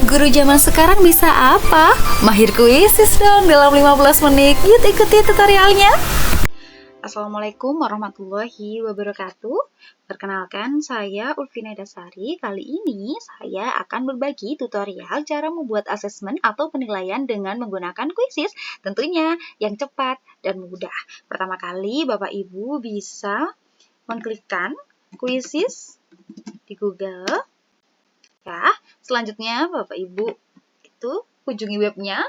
Guru zaman sekarang bisa apa? Mahir kuisis dong dalam 15 menit. Yuk ikuti tutorialnya. Assalamualaikum warahmatullahi wabarakatuh. Perkenalkan, saya Ulfina Dasari. Kali ini saya akan berbagi tutorial cara membuat asesmen atau penilaian dengan menggunakan kuisis, tentunya yang cepat dan mudah. Pertama kali Bapak Ibu bisa mengklikkan kuisis di Google. Ya, selanjutnya Bapak Ibu itu kunjungi webnya.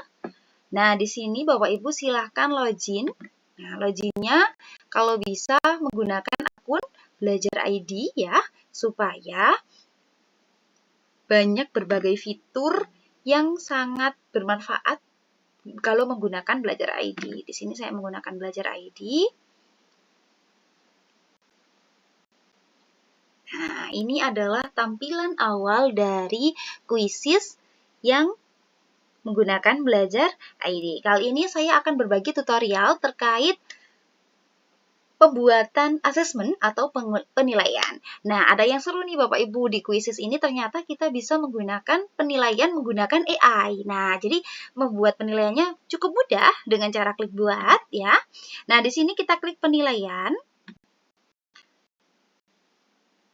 Nah, di sini Bapak Ibu silahkan login. Nah, loginnya kalau bisa menggunakan akun Belajar ID ya, supaya banyak berbagai fitur yang sangat bermanfaat kalau menggunakan Belajar ID. Di sini saya menggunakan Belajar ID. Nah, ini adalah tampilan awal dari kuisis yang menggunakan Belajar ID. Kali ini saya akan berbagi tutorial terkait pembuatan asesmen atau penilaian. Nah, ada yang seru nih Bapak Ibu, di kuisis ini ternyata kita bisa menggunakan penilaian menggunakan AI. Nah, jadi membuat penilaiannya cukup mudah dengan cara klik buat ya. Nah, di sini kita klik penilaian.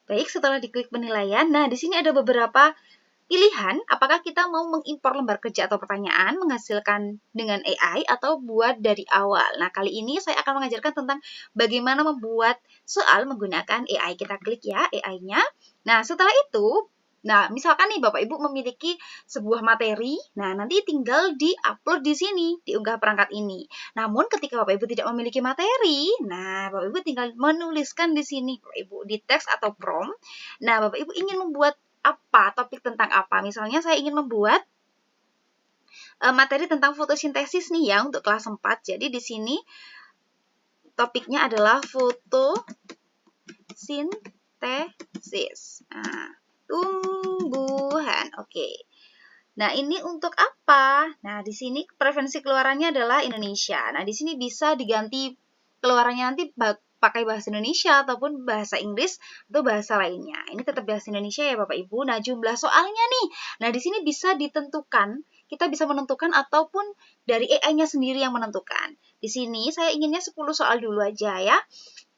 Baik, setelah diklik penilaian, nah di sini ada beberapa pilihan, apakah kita mau mengimpor lembar kerja atau pertanyaan, menghasilkan dengan AI, atau buat dari awal. Nah, kali ini saya akan mengajarkan tentang bagaimana membuat soal menggunakan AI. Kita klik ya AI-nya. Nah, setelah itu, nah misalkan nih Bapak Ibu memiliki sebuah materi, nah nanti tinggal di-upload di sini, diunggah perangkat ini. Namun ketika Bapak Ibu tidak memiliki materi, nah Bapak Ibu tinggal menuliskan di sini, Bapak Ibu, di teks atau prompt. Nah, Bapak Ibu ingin membuat apa, topik tentang apa. Misalnya saya ingin membuat materi tentang fotosintesis nih ya untuk kelas 4. Jadi di sini topiknya adalah fotosintesis. Nah, tumbuhan. Oke. Nah, ini untuk apa? Nah, di sini preferensi keluarannya adalah Indonesia. Nah, di sini bisa diganti keluarannya nanti pakai bahasa Indonesia ataupun bahasa Inggris atau bahasa lainnya. Ini tetap bahasa Indonesia ya Bapak Ibu. Nah, jumlah soalnya nih. Nah, di sini bisa ditentukan, kita bisa menentukan ataupun dari AI-nya sendiri yang menentukan. Di sini saya inginnya 10 soal dulu aja ya.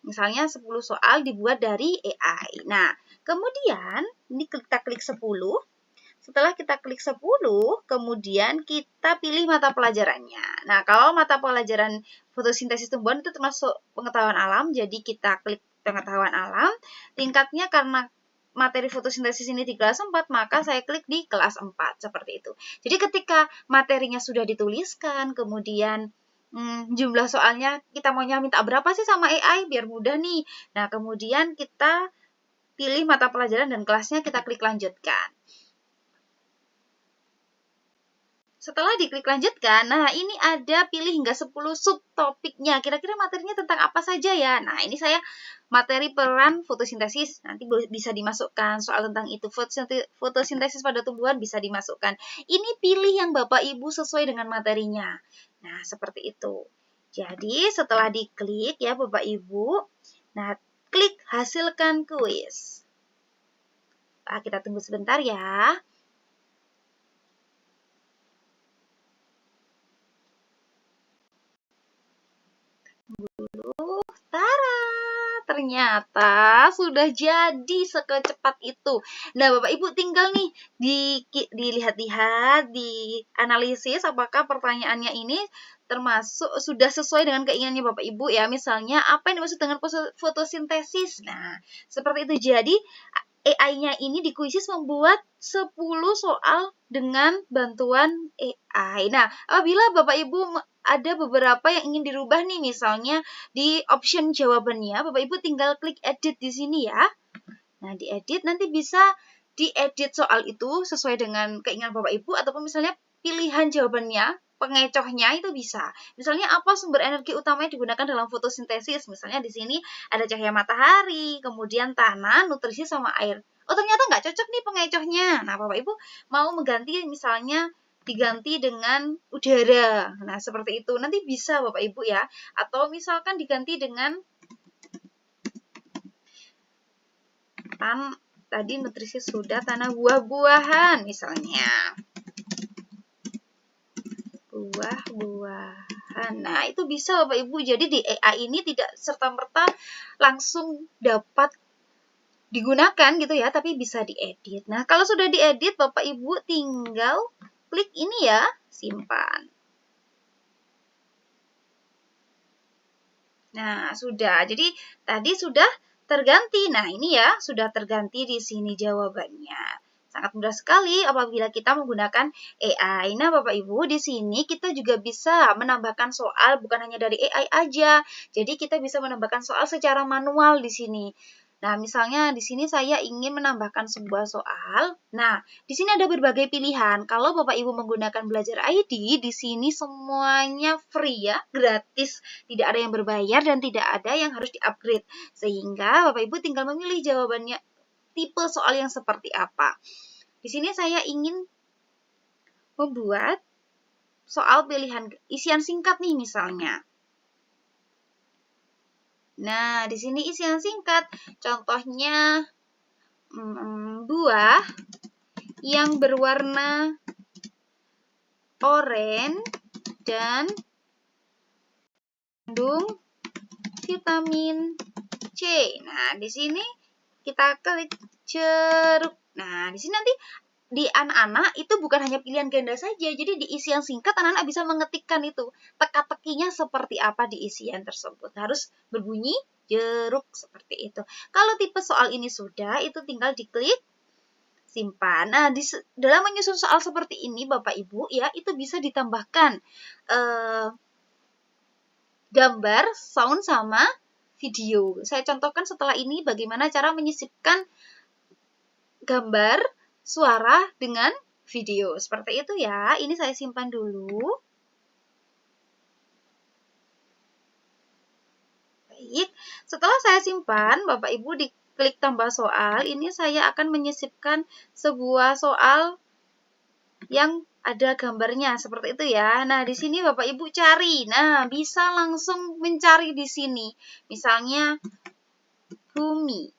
Misalnya 10 soal dibuat dari AI. Nah, kemudian ini kita klik 10. Setelah kita klik 10, kemudian kita pilih mata pelajarannya. Nah, kalau mata pelajaran fotosintesis tumbuhan itu termasuk pengetahuan alam, jadi kita klik pengetahuan alam. Tingkatnya karena materi fotosintesis ini di kelas 4, maka saya klik di kelas 4, seperti itu. Jadi ketika materinya sudah dituliskan, kemudian jumlah soalnya kita maunya minta berapa sih sama AI, biar mudah nih. Nah, kemudian kita pilih mata pelajaran dan kelasnya, kita klik lanjutkan. Setelah diklik lanjutkan, nah ini ada pilih hingga 10 subtopiknya. Kira-kira materinya tentang apa saja ya? Nah, ini saya materi peran fotosintesis. Nanti bisa dimasukkan soal tentang itu. Fotosintesis pada tumbuhan bisa dimasukkan. Ini pilih yang Bapak Ibu sesuai dengan materinya. Nah, seperti itu. Jadi, setelah diklik ya Bapak Ibu, nah klik hasilkan kuis. Nah, kita tunggu sebentar ya. Tara, ternyata sudah jadi sekecepat itu. Nah, Bapak Ibu tinggal nih dilihat-lihat, dianalisis apakah pertanyaannya ini termasuk sudah sesuai dengan keinginannya Bapak Ibu ya. Misalnya apa yang dimaksud dengan fotosintesis. Nah, seperti itu. Jadi AI-nya ini di kuisis membuat 10 soal dengan bantuan AI. Nah, apabila Bapak Ibu ada beberapa yang ingin dirubah nih, misalnya di option jawabannya, Bapak Ibu tinggal klik edit di sini ya. Nah, di edit nanti bisa diedit soal itu sesuai dengan keinginan Bapak Ibu, ataupun misalnya pilihan jawabannya, pengecohnya itu bisa. Misalnya apa sumber energi utama yang digunakan dalam fotosintesis? Misalnya di sini ada cahaya matahari, kemudian tanah, nutrisi sama air. Oh, ternyata nggak cocok nih pengecohnya. Nah, Bapak Ibu mau mengganti misalnya diganti dengan udara. Nah, seperti itu. Nanti bisa Bapak Ibu ya. Atau misalkan diganti dengan tadi nutrisi sudah tanah buah-buahan misalnya. buah-buahan. Nah, itu bisa Bapak Ibu. Jadi di AI ini tidak serta-merta langsung dapat digunakan gitu ya, tapi bisa diedit. Nah, kalau sudah diedit, Bapak Ibu tinggal klik ini ya, simpan. Nah, sudah. Jadi tadi sudah terganti. Nah, ini ya, sudah terganti di sini jawabannya. Sangat mudah sekali apabila kita menggunakan AI. Nah, Bapak Ibu, di sini kita juga bisa menambahkan soal bukan hanya dari AI aja. Jadi kita bisa menambahkan soal secara manual di sini. Nah, misalnya di sini saya ingin menambahkan sebuah soal. Nah, di sini ada berbagai pilihan. Kalau Bapak Ibu menggunakan Belajar ID, di sini semuanya free ya, gratis. Tidak ada yang berbayar dan tidak ada yang harus di-upgrade. Sehingga Bapak Ibu tinggal memilih jawabannya tipe soal yang seperti apa. Di sini saya ingin membuat soal pilihan isian singkat nih misalnya. Nah, di sini isian singkat. Contohnya buah yang berwarna oranye dan mengandung vitamin C. Nah, di sini kita klik jeruk. Nah, di sini nanti di anak-anak itu bukan hanya pilihan ganda saja. Jadi di isian singkat anak-anak bisa mengetikkan itu. Teka-tekinya seperti apa di isian tersebut. Harus berbunyi jeruk seperti itu. Kalau tipe soal ini sudah, itu tinggal diklik simpan. Nah, dalam menyusun soal seperti ini Bapak Ibu ya, itu bisa ditambahkan gambar, sound sama video. Saya contohkan setelah ini bagaimana cara menyisipkan gambar, suara dengan video. Seperti itu ya. Ini saya simpan dulu. Baik. Setelah saya simpan, Bapak Ibu diklik tambah soal. Ini saya akan menyisipkan sebuah soal yang ada gambarnya seperti itu ya. Nah, di sini Bapak Ibu cari. Nah, bisa langsung mencari di sini. Misalnya bumi.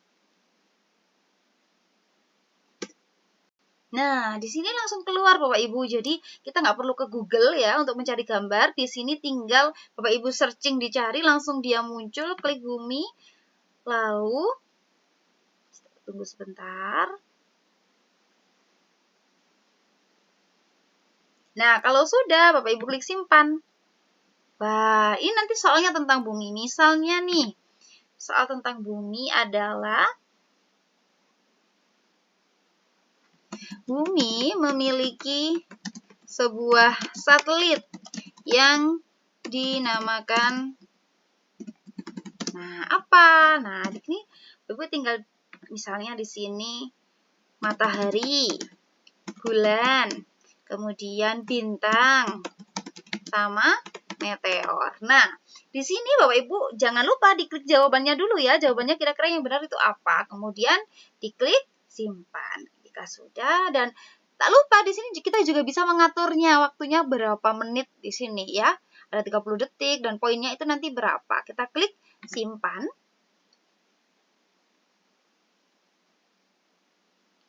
Nah, di sini langsung keluar Bapak Ibu. Jadi, kita nggak perlu ke Google ya untuk mencari gambar. Di sini tinggal Bapak Ibu searching dicari, langsung dia muncul, klik bumi. Lalu, tunggu sebentar. Nah, kalau sudah, Bapak Ibu klik simpan. Wah, ini nanti soalnya tentang bumi. Misalnya nih, soal tentang bumi adalah bumi memiliki sebuah satelit yang dinamakan apa? Nah, di sini Ibu tinggal misalnya di sini matahari, bulan, kemudian bintang, sama meteor. Nah, di sini Bapak Ibu jangan lupa diklik jawabannya dulu ya. Jawabannya kira-kira yang benar itu apa? Kemudian diklik simpan. Jika sudah, dan tak lupa di sini kita juga bisa mengaturnya waktunya berapa menit di sini ya. Ada 30 detik dan poinnya itu nanti berapa. Kita klik simpan.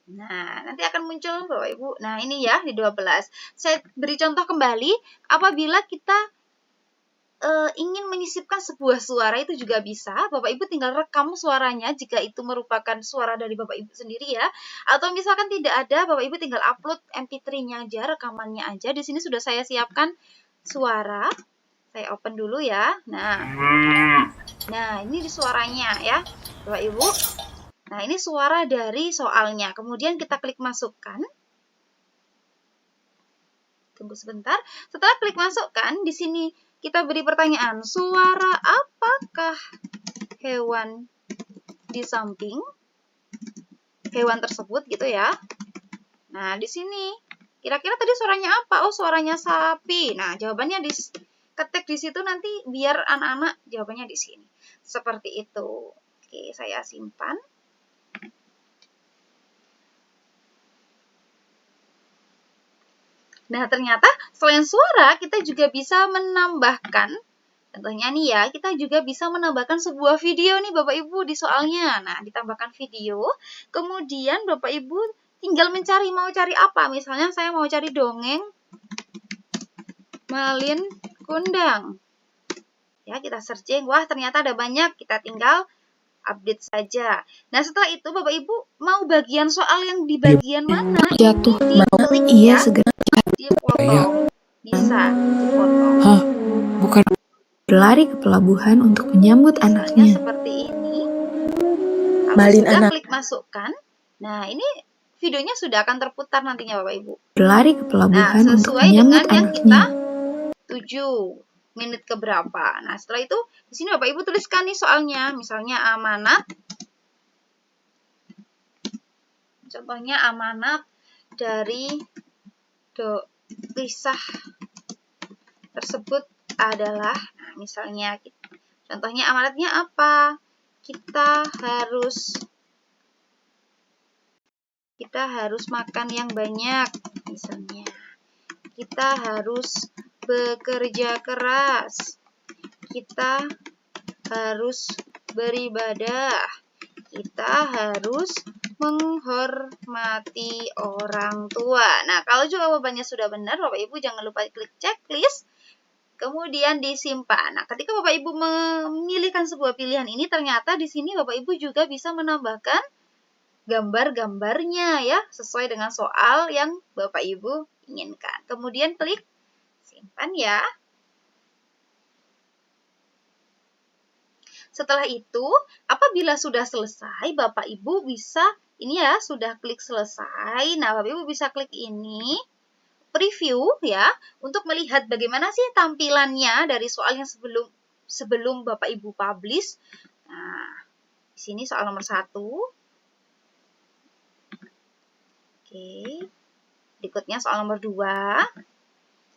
Nah, nanti akan muncul Bapak Ibu. Nah, ini ya di 12. Saya beri contoh kembali apabila kita ingin menyisipkan sebuah suara itu juga bisa. Bapak Ibu tinggal rekam suaranya jika itu merupakan suara dari Bapak Ibu sendiri ya. Atau misalkan tidak ada, Bapak Ibu tinggal upload MP3-nya aja, rekamannya aja. Di sini sudah saya siapkan suara. Saya open dulu ya. Nah, ini di suaranya ya, Bapak Ibu. Nah, ini suara dari soalnya. Kemudian kita klik masukkan. Tunggu sebentar. Setelah klik masukkan, di sini kita beri pertanyaan, suara apakah hewan di samping hewan tersebut gitu ya. Nah, di sini kira-kira tadi suaranya apa? Oh, suaranya sapi. Nah, jawabannya diketik di situ nanti biar anak-anak jawabannya di sini. Seperti itu. Oke, saya simpan. Nah, ternyata selain suara, kita juga bisa menambahkan, contohnya nih ya, kita juga bisa menambahkan sebuah video nih Bapak Ibu di soalnya. Nah, ditambahkan video, kemudian Bapak Ibu tinggal mencari, mau cari apa. Misalnya saya mau cari dongeng Malin Kundang. Ya, kita searching. Wah, ternyata ada banyak. Kita tinggal update saja. Nah, setelah itu Bapak Ibu mau bagian soal yang di bagian mana? Jatuh Ini diklik iya ya. segera Dipotong. Bisa dipotong. Hah, bukan berlari ke pelabuhan untuk menyambut Misalnya anaknya. seperti ini. Kalau Malin sudah anak. klik masukkan. Nah, ini videonya sudah akan terputar nantinya Bapak Ibu. Berlari ke Nah, pelabuhan untuk sesuai menyambut dengan yang anaknya. kita tuju. Menit keberapa. Nah, setelah itu di sini Bapak Ibu tuliskan nih soalnya. Misalnya amanat. Contohnya amanat dari kisah tersebut adalah, nah, misalnya contohnya amanatnya apa? Kita harus makan yang banyak, misalnya. Kita harus bekerja keras. Kita harus beribadah. Kita harus menghormati orang tua. Nah, kalau jawabannya sudah benar, Bapak Ibu jangan lupa klik checklist, kemudian disimpan. Nah, ketika Bapak Ibu memilihkan sebuah pilihan ini, ternyata di sini Bapak Ibu juga bisa menambahkan gambar-gambarnya ya, sesuai dengan soal yang Bapak Ibu inginkan. Kemudian klik simpan ya. Setelah itu, apabila sudah selesai, Bapak Ibu bisa, ini ya, sudah klik selesai. Nah, Bapak Ibu bisa klik ini, preview ya, untuk melihat bagaimana sih tampilannya dari soal yang sebelum Bapak Ibu publish. Nah, di sini soal nomor 1. Oke. Berikutnya soal nomor 2.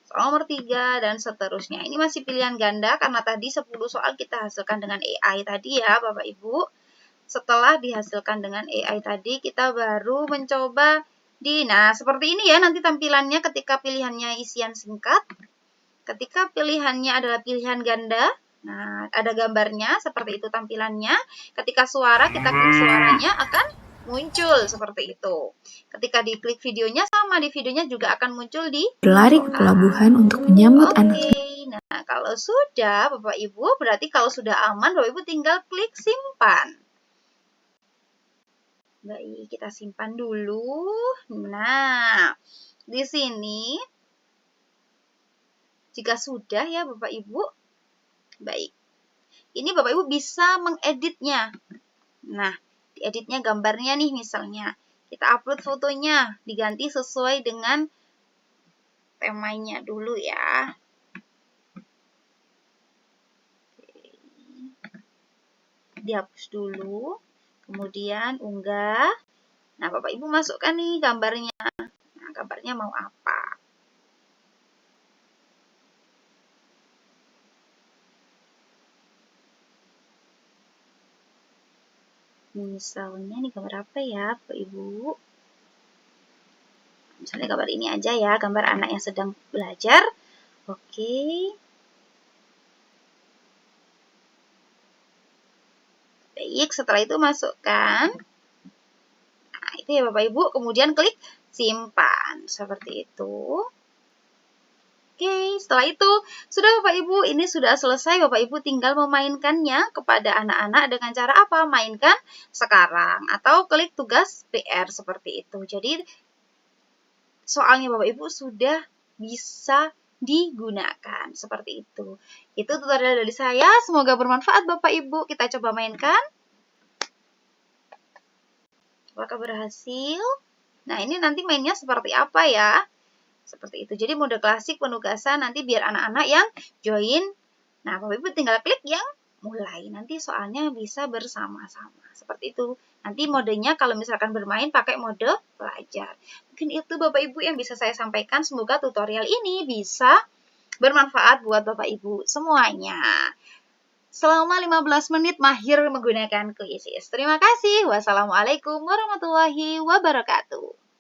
Soal nomor 3 dan seterusnya. Ini masih pilihan ganda karena tadi 10 soal kita hasilkan dengan AI tadi ya Bapak Ibu. Setelah dihasilkan dengan AI tadi, kita baru mencoba nah seperti ini ya nanti tampilannya ketika pilihannya isian singkat. Ketika pilihannya adalah pilihan ganda, nah ada gambarnya seperti itu tampilannya. Ketika suara, kita klik suaranya akan muncul seperti itu. Ketika diklik videonya sama, di videonya juga akan muncul di Berlari ke pelabuhan untuk menyambut anaknya. Nah, kalau sudah Bapak Ibu, berarti kalau sudah aman, Bapak Ibu tinggal klik simpan. Baik, kita simpan dulu. Nah, di sini jika sudah ya Bapak Ibu, baik. Ini Bapak Ibu bisa mengeditnya. Nah, dieditnya gambarnya nih misalnya. Kita upload fotonya, diganti sesuai dengan temanya dulu ya. Dihapus dulu, kemudian unggah. Nah, Bapak Ibu masukkan nih gambarnya. Nah, gambarnya mau apa? Misalnya nih gambar apa ya, Bapak Ibu? Misalnya gambar ini aja ya, gambar anak yang sedang belajar. Oke. Baik, setelah itu masukkan. Nah, itu ya Bapak Ibu, kemudian klik simpan. Seperti itu. Oke, setelah itu sudah Bapak Ibu, ini sudah selesai. Bapak Ibu tinggal memainkannya kepada anak-anak dengan cara apa? Mainkan sekarang atau klik tugas PR seperti itu. Jadi soalnya Bapak Ibu sudah bisa digunakan seperti itu. Itu tutorial dari saya, semoga bermanfaat Bapak Ibu. Kita coba mainkan. Apakah berhasil? Nah, ini nanti mainnya seperti apa ya? Seperti itu. Jadi mode klasik penugasan nanti biar anak-anak yang join. Nah, Bapak Ibu tinggal klik yang mulai. Nanti soalnya bisa bersama-sama. Seperti itu. Nanti modenya kalau misalkan bermain pakai mode pelajar. Mungkin itu Bapak Ibu yang bisa saya sampaikan. Semoga tutorial ini bisa bermanfaat buat Bapak Ibu semuanya. Selama 15 menit mahir menggunakan Quizzes. Terima kasih. Wassalamualaikum warahmatullahi wabarakatuh.